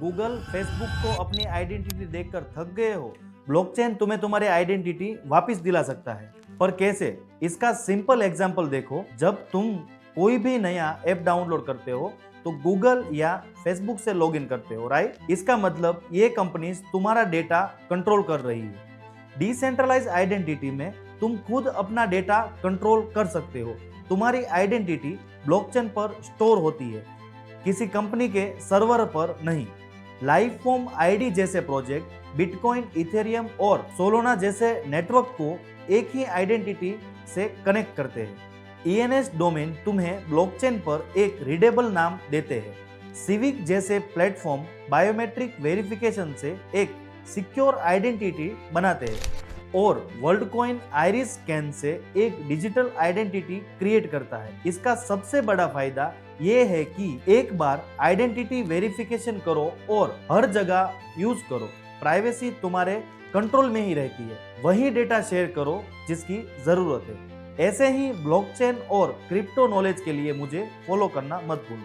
Google, Facebook को अपनी identity देखकर थक गए हो? ब्लॉकचेन तुम्हें तुम्हारी आइडेंटिटी वापस दिला सकता है, पर कैसे? इसका सिंपल एग्जांपल देखो। जब तुम कोई भी नया ऐप डाउनलोड करते हो तो गूगल या फेसबुक से लॉगिन करते हो, राइट? इसका मतलब ये कंपनीज तुम्हारा डेटा कंट्रोल कर रही है। डिसेंट्रलाइज आइडेंटिटी में तुम खुद अपना डेटा कंट्रोल कर सकते हो। तुम्हारी आइडेंटिटी ब्लॉकचेन पर स्टोर होती है, किसी कंपनी के सर्वर पर नहीं। लाइफफॉर्म आईडी जैसे प्रोजेक्ट बिटकॉइन, इथेरियम और सोलोना जैसे नेटवर्क को एक ही आइडेंटिटी से कनेक्ट करते हैं। ईएनएस डोमेन तुम्हें ब्लॉकचेन पर एक रीडेबल नाम देते हैं। सिविक जैसे प्लेटफॉर्म बायोमेट्रिक वेरिफिकेशन से एक सिक्योर आइडेंटिटी बनाते हैं और वर्ल्ड कॉइन आइरिस स्कैन से एक डिजिटल आइडेंटिटी क्रिएट करता है। इसका सबसे बड़ा फायदा ये है कि एक बार आइडेंटिटी वेरिफिकेशन करो और हर जगह यूज करो। प्राइवेसी तुम्हारे कंट्रोल में ही रहती है। वही डेटा शेयर करो जिसकी जरूरत है। ऐसे ही ब्लॉकचेन और क्रिप्टो नॉलेज के लिए मुझे फॉलो करना मत भूलना।